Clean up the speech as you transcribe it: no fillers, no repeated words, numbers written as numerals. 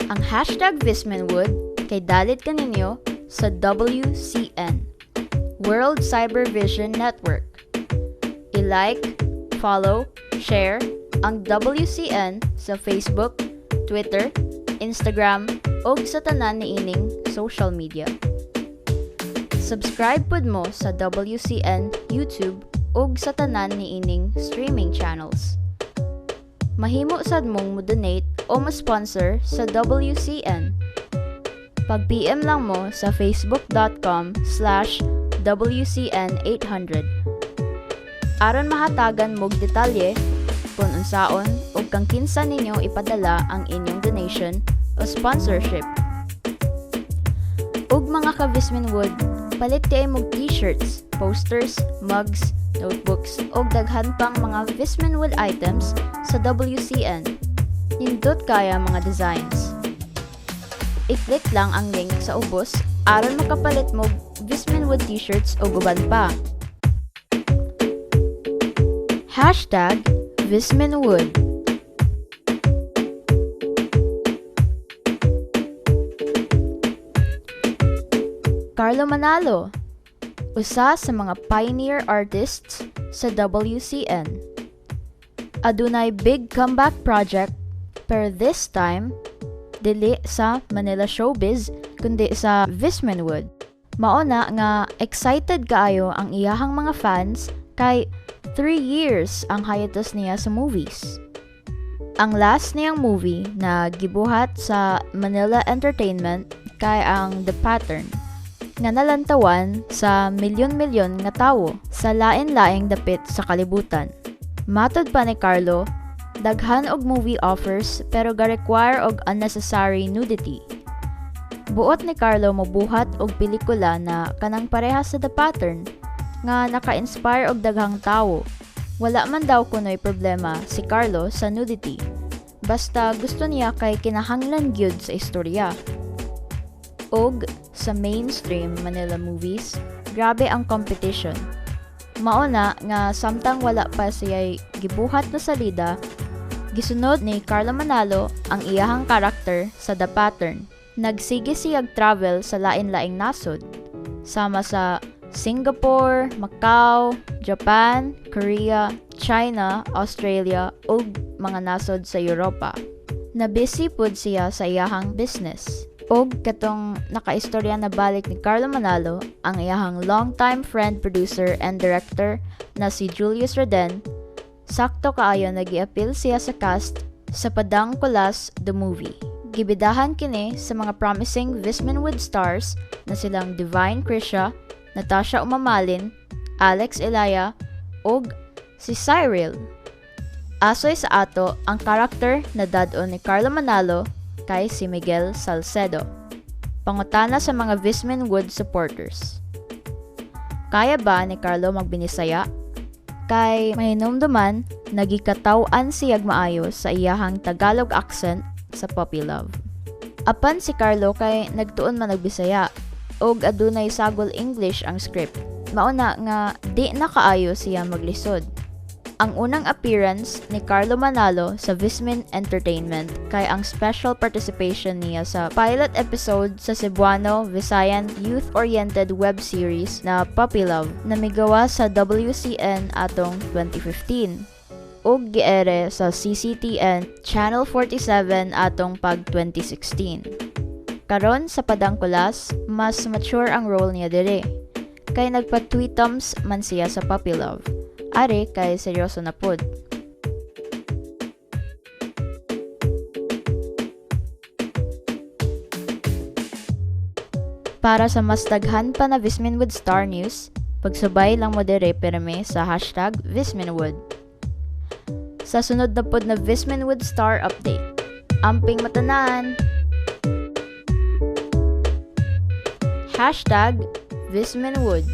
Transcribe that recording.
Ang hashtag Vismanwood kay dalit kaninyo sa WCN, World Cyber Vision Network. I-like, follow, share ang WCN sa Facebook, Twitter, Instagram, o sa tanan ni ining social media. Subscribe pod mo sa WCN YouTube o sa tanan ni ining streaming channels. Mahimo sad mong mo-donate o ma-sponsor sa WCN. Pag-PM lang mo sa facebook.com/WCN800. Aron mahatagan mog detalye kung unsaon o kang kinsa ninyo ipadala ang inyong donation o sponsorship. Ug mga ka-Vismanwood, palit di ay mog t-shirts, posters, mugs, notebooks o daghan pang mga Vismanwood items sa WCN. Nindot kaya mga designs. I-click lang ang link sa ubos aron makapalit mo Vismanwood t-shirts o guban pa. Hashtag Vismanwood. Carlo Manalo, usa sa mga pioneer artists sa WCN. Adunay big comeback project, pero this time, dili sa Manila Showbiz, kundi sa Vismanwood. Mauna nga excited kaayo ang iyahang mga fans kay 3 years ang hiatus niya sa movies. Ang last niyang movie na gibuhat sa Manila Entertainment kay ang The Pattern, nga nalantawan sa milyon-milyon nga tawo sa lain-laing dapit sa kalibutan. Matod pa ni Carlo, daghan og movie offers pero ga-require og unnecessary nudity. Buot ni Carlo mobuhat og pelikula na kanang parehas sa The Pattern nga naka-inspire og daghang tawo. Wala man daw kunoy problema si Carlo sa nudity. Basta gusto niya kay kinahanglan gyud sa istorya. Og sa mainstream Manila movies, grabe ang competition. Mauna nga samtang wala pa siya'y gibuhat na salida, gisunod ni Carlo Manalo ang iyahang karakter sa The Pattern. Nagsige siyag travel sa lain-laing nasod, sama sa Singapore, Macau, Japan, Korea, China, Australia ug mga nasod sa Europa. Nabisi pud siya sa iyahang business. Og katong nakaistorya na balik ni Carlo Manalo ang iyahang longtime friend, producer, and director na si Julius Roden, sakto kaayo nag-i-appeal siya sa cast sa Padang Kulas the Movie. Gibidahan kini sa mga promising Vismanwood stars na silang Divine Krisha, Natasha Umamalin, Alex Elaya, og si Cyril. Asoy sa ato ang karakter na dad-on ni Carlo Manalo kay si Miguel Salcedo. Pangutana sa mga Vismanwood supporters. Kaya ba ni Carlo magbinisaya? Kay mahinumduman, nagikataw-an siyag maayo sa iyahang Tagalog accent sa Puppy Love. Apan si Carlo kay nagtuon man nagbisaya og adunay sagol English ang script. Mauna nga di na kaayo siya maglisod. Ang unang appearance ni Carlo Manalo sa Visman Entertainment kay ang special participation niya sa pilot episode sa Cebuano Visayan youth-oriented web series na Puppy Love na migawa sa WCN atong 2015 ug giere sa CCTN Channel 47 atong pag 2016. Karon sa Padang Kulas, mas mature ang role niya dire kay nagpa-tweetums man siya sa Puppy Love. Ari kay seryoso na pod. Para sa mas daghan pa na Vismanwood Star News, pagsubay lang mo dire perme sa hashtag Vismanwood. Sa sunod na pod na Vismanwood Star Update. Amping matanan! Hashtag Vismanwood.